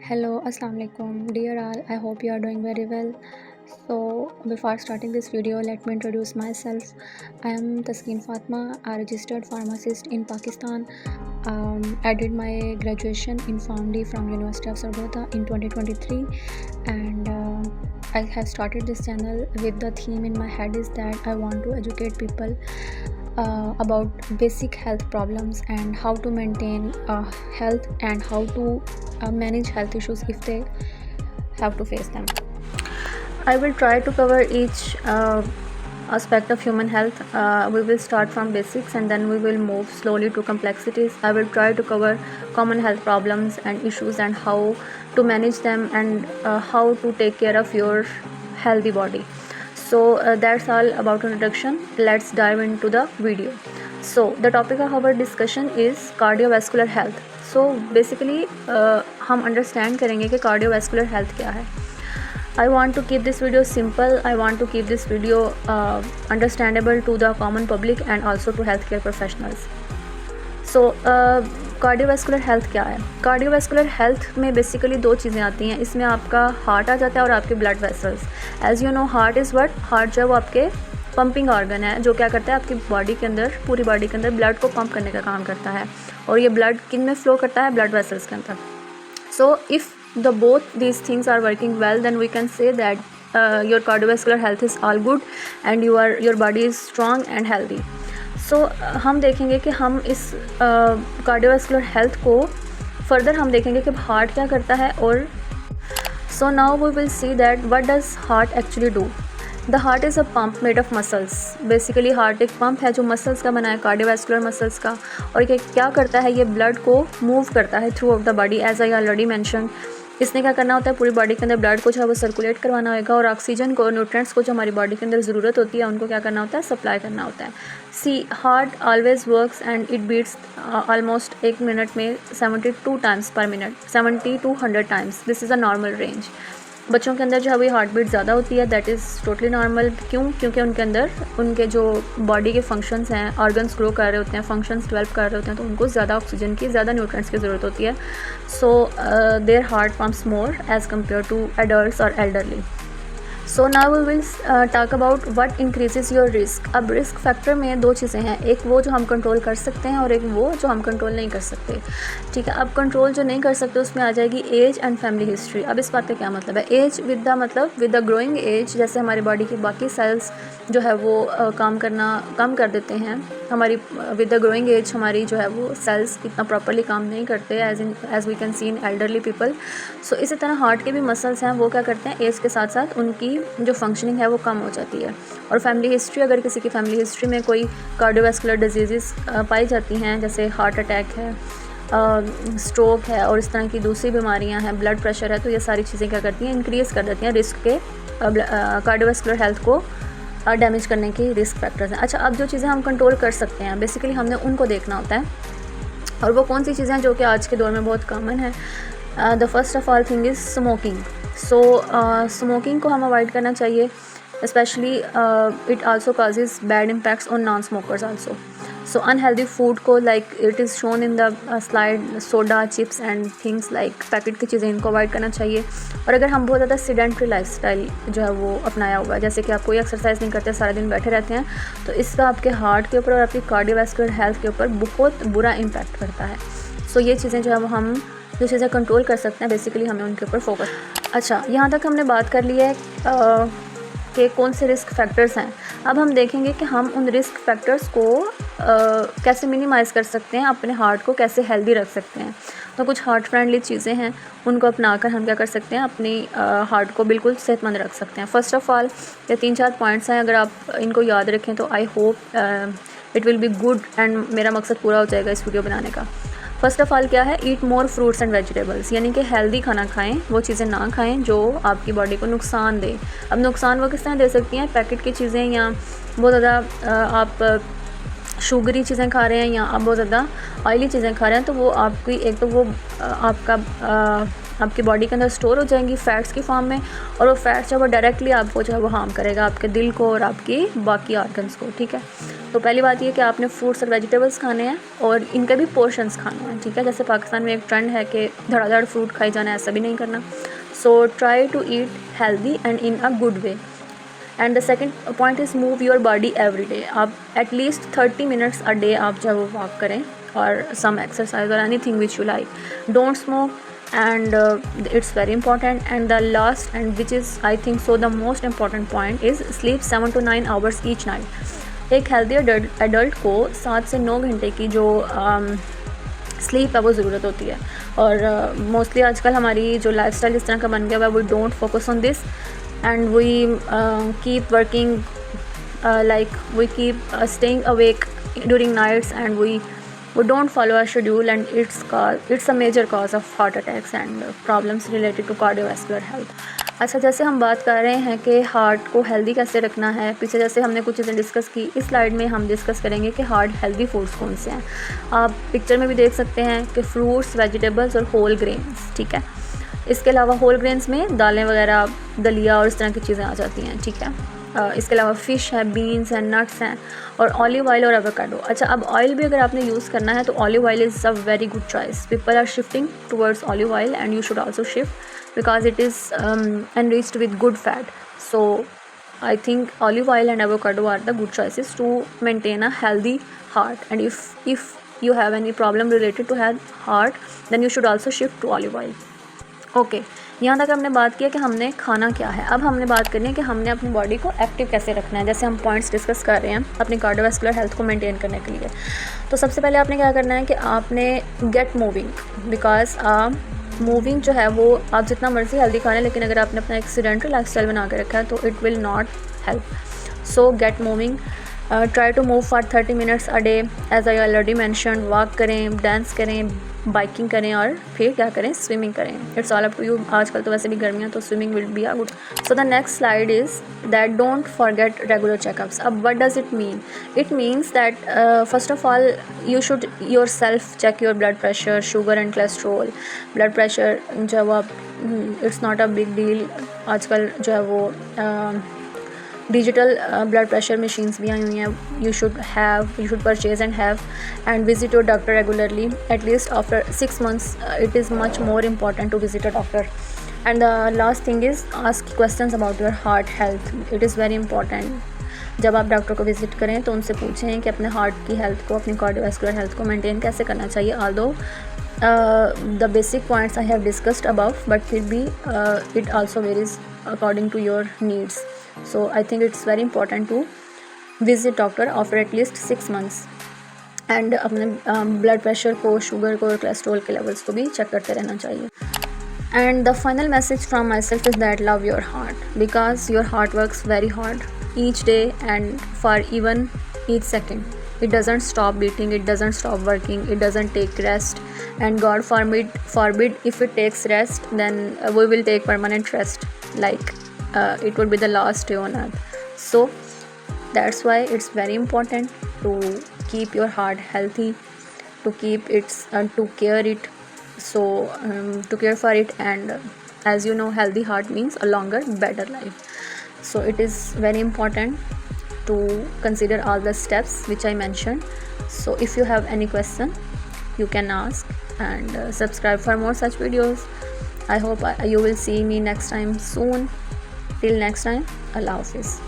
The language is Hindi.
Hello, Assalamu alaikum, dear all. I hope you are doing very well. So, before starting this video, let me introduce myself. I am Taskeen Fatma, a registered pharmacist in Pakistan. I did my graduation in PharmD from University of Sargodha in 2023, and I have started this channel with the theme in my head is that I want to educate people about basic health problems and how to maintain health and how to manage health issues if they have to face them. I will try to cover each aspect of human health. We will start from basics and then we will move slowly to complexities. I will try to cover common health problems and issues and how to manage them and how to take care of your healthy body. So that's all about introduction. Let's dive into the video. So the topic of our discussion is cardiovascular health. So basically हम understand करेंगे कि cardiovascular health क्या है. I want to keep this video simple. I want to keep this video understandable to the common public and also to healthcare professionals. So cardiovascular health क्या है? कार्डियोवैस्कुलर हेल्थ में बेसिकली दो चीज़ें आती हैं. इसमें आपका हार्ट आ जाता है और आपके blood vessels. As you know heart is what, heart जो है वो आपके पंपिंग ऑर्गन है जो क्या करता है आपकी बॉडी के अंदर, पूरी बॉडी के अंदर ब्लड को पंप करने का काम करता है. और ये ब्लड किन में फ्लो करता है? ब्लड वेसल्स के अंदर. So if the both these things are working well, then we can say that your cardiovascular health is all good and your body is strong and healthy. So हम देखेंगे कि हम इस cardiovascular health को further हम देखेंगे कि हार्ट क्या करता है. और so now we will see that what does heart actually do. The heart is a pump made of muscles. Basically heart एक पंप है जो मसल्स का बना है, कार्डियोवैस्कुलर मसल्स का. और ये क्या करता है? ये ब्लड को मूव करता है throughout the body. As I already mention, इसने क्या करना होता है? पूरी बॉडी के अंदर ब्लड को जो है वो सर्कुलेट करवाना होगा और ऑक्सीजन को, न्यूट्रिएंट्स को जो हमारी बॉडी के अंदर ज़रूरत होती है उनको क्या करना होता है? सप्लाई करना होता है. So heart always works and it beats almost एक मिनट में 72 times per minute, 70 to 100 times. This is a normal range. बच्चों के अंदर जो है वो हार्ट बीट ज़्यादा होती है. That is totally normal. क्यों? क्योंकि उनके अंदर उनके जो बॉडी के फंक्शंस हैं, ऑर्गन्स ग्रो कर रहे होते हैं, फंक्शंस डेवलप कर रहे होते हैं, तो उनको ज़्यादा ऑक्सीजन की, ज़्यादा न्यूट्रिएंट्स की ज़रूरत होती है. So their heart pumps more as compare to adults और elderly. So now we will talk about what increases your risk. अब रिस्क फैक्टर में दो चीज़ें हैं, एक वो जो हम कंट्रोल कर सकते हैं और एक वो जो हम कंट्रोल नहीं कर सकते. ठीक है. अब कंट्रोल जो नहीं कर सकते उसमें आ जाएगी एज एंड फैमिली हिस्ट्री. अब इस बात का क्या मतलब है? As with the growing age, जैसे हमारी बॉडी के बाकी सेल्स जो है वो काम करना कम कर देते हैं. हमारी विद द ग्रोइंग एज हमारी जो है वो सेल्स इतना प्रॉपरली काम नहीं करते as we can see in elderly people. So इसी तरह हार्ट के भी मसल्स हैं वो क्या करते हैं? एज के साथ साथ उनकी जो फंक्शनिंग है वो कम हो जाती है. और फैमिली हिस्ट्री, अगर किसी की फैमिली हिस्ट्री में कोई कार्डियोवैस्कुलर डिजीज़ पाई जाती हैं, जैसे हार्ट अटैक है, स्ट्रोक है और इस तरह की दूसरी बीमारियां हैं, ब्लड प्रेशर है, तो ये सारी चीज़ें क्या करती हैं? इंक्रीज़ कर देती हैं रिस्क के, कार्डियोवैस्कुलर हेल्थ को डैमेज करने की रिस्क फैक्टर्स हैं. अच्छा, अब जो चीज़ें हम कंट्रोल कर सकते हैं बेसिकली हमने उनको देखना होता है. और वो कौन सी चीज़ें हैं जो कि आज के दौर में बहुत कॉमन है? The first of all thing is smoking. So smoking को हम अवॉइड करना चाहिए. Specially it also causes bad impacts on non smokers also. So unhealthy food को, like it is shown in the slide, soda, chips and things like packet की चीज़ें, इनको अवॉइड करना चाहिए. और अगर हम बहुत ज़्यादा सीडेंट्री लाइफस्टाइल जो है वो अपनाया हुआ है, जैसे कि आप कोई एक्सरसाइज नहीं करते, सारा दिन बैठे रहते हैं, तो इसका आपके हार्ट के ऊपर और आपकी कार्डियोवैस्कुलर हेल्थ के ऊपर बहुत बुरा इम्पैक्ट करता है. सो ये चीज़ें जो है वो हम जो चीज़ें कंट्रोल कर सकते हैं बेसिकली हमें उनके ऊपर फोकस. अच्छा, यहाँ तक हमने बात कर ली है कि कौन से रिस्क फैक्टर्स हैं. अब हम देखेंगे कि हम उन रिस्क फैक्टर्स को कैसे मिनिमाइज़ कर सकते हैं, अपने हार्ट को कैसे हेल्दी रख सकते हैं. तो कुछ हार्ट फ्रेंडली चीज़ें हैं, उनको अपनाकर हम क्या कर सकते हैं? अपनी हार्ट को बिल्कुल सेहतमंद रख सकते हैं. फ़र्स्ट ऑफ़ ऑल ये 3-4 पॉइंट्स हैं, अगर आप इनको याद रखें तो I hope it will be good and मेरा मकसद पूरा हो जाएगा इस वीडियो बनाने का. फ़र्स्ट ऑफ़ ऑल क्या है? ईट मोर फ्रूट्स एंड वेजिटेबल्स, यानी कि हेल्दी खाना खाएं, वो चीज़ें ना खाएं जो आपकी बॉडी को नुकसान दे. अब नुकसान वो किस तरह दे सकती हैं? पैकेट की चीज़ें, या बहुत ज़्यादा आप शुगरी चीज़ें खा रहे हैं, या आप बहुत ज़्यादा ऑयली चीज़ें खा रहे हैं, तो वो आपकी एक तो वो आपका आपकी बॉडी के अंदर स्टोर हो जाएंगी फैट्स की फॉर्म में, और वो फैट्स जो वो डायरेक्टली आपको जो है वो हार्म करेगा आपके दिल को और आपकी बाकी ऑर्गन्स को, ठीक है। तो पहली बात ये कि आपने फ्रूट्स और वेजिटेबल्स खाने हैं और इनके भी पोर्शंस खाने हैं, ठीक है। जैसे पाकिस्तान में एक ट्रेंड है कि धड़ाधड़ फ्रूट खाई जाना, ऐसा भी नहीं करना। So try to eat healthy and in a good way. And the second point is move your body every day. आप एटलीस्ट 30 मिनट्स अ डे आप जो है वो वॉक करें और सम एक्सरसाइज और anything which you like. Don't smoke and it's very important. And the last, and which is I think so the most important point, is sleep 7 to 9 hours each night. एक हेल्दी एडल्ट को 7 से 9 घंटे की जो स्लीप है वो ज़रूरत होती है। और मोस्टली आजकल हमारी जो लाइफस्टाइल इस तरह का बन गया हुआ है, we don't focus on this and we keep working like we keep staying awake during nights and we don't follow our schedule, and it's a major cause of heart attacks and problems related to cardiovascular health. अच्छा, जैसे हम बात कर रहे हैं कि हार्ट को हेल्दी कैसे रखना है, पीछे जैसे हमने कुछ चीज़ें डिस्कस की, इस स्लाइड में हम डिस्कस करेंगे कि हार्ट हेल्दी फूड्स कौन से हैं। आप पिक्चर में भी देख सकते हैं कि फ्रूट्स, वेजिटेबल्स और होल ग्रेन्स, ठीक है। इसके अलावा होल ग्रेन्स में दालें वगैरह, दलिया और इस तरह की चीज़ें आ जाती हैं, ठीक है। इसके अलावा फ़िश है, बीन्स हैं, नट्स हैं और ऑलिव ऑयल और एवोकाडो। अच्छा, अब ऑयल भी अगर आपने यूज़ करना है तो olive oil is a very good choice. People are shifting towards olive oil and you should also shift because it is enriched with good fat. So I think olive oil and avocado are the good choices to maintain a healthy heart. And if you have any problem related to heart, then you should also shift to olive oil. Okay, यहाँ तक हमने बात किया कि हमने खाना क्या है। अब हमने बात करनी है कि हमने अपनी बॉडी को एक्टिव कैसे रखना है। जैसे हम पॉइंट्स डिस्कस कर रहे हैं अपनी कार्डियोवैस्कुलर हेल्थ को मेंटेन करने के लिए, तो सबसे पहले आपने क्या करना है कि आपने गेट मूविंग, बिकॉज मूविंग जो है वो आप जितना मर्जी हेल्दी खा लें, लेकिन अगर आपने अपना एक सेडेंटरी लाइफस्टाइल बना के रखा है तो it will not help. So get moving, try to move for 30 minutes a day. As I already mention, walk करें, डांस करें, बाइकिंग करें और फिर क्या करें, स्विमिंग करें। It's all up to you. आजकल तो वैसे भी गर्मियाँ, तो swimming will be a good. So the next slide is that don't forget regular checkups. अब what does it mean? It means that first of all you should yourself check your blood pressure, sugar and cholesterol. Blood pressure जो है वो it's not a big deal. आजकल जो है वो डिजिटल ब्लड प्रेशर मशीन्स भी आई हुई हैं। You should purchase and have and visit your doctor regularly, at least after 6 months. It is much more important to visit a doctor. And the last thing is ask questions about your heart health. It is very important. जब आप डॉक्टर को विजिट करें तो उनसे पूछें कि अपने हार्ट की हेल्थ को, अपनी कार्डियोवैस्कुलर हेल्थ को मेंटेन कैसे करना चाहिए। Although the basic points I have discussed above, but फिर भी it also varies according to your needs. So I think it's very important to visit doctor after at least 6 months. And अपने ब्लड प्रेशर को, शुगर को और कोलेस्ट्रॉल के लेवल्स को भी चेक करते रहना चाहिए. And the final message from myself is that love your heart, because your heart works very hard each day and for even each second. It doesn't stop beating, it doesn't stop working, it doesn't take rest, and God forbid if it takes rest, then we will take permanent rest, like it would be the last day on earth. So that's why it's very important to keep your heart healthy, to keep its to care it, so to care for it. And as you know, healthy heart means a longer, better life. So it is very important to consider all the steps which I mentioned. So if you have any question, you can ask, and subscribe for more such videos. I hope you will see me next time soon. Till next time, Allah Hafiz.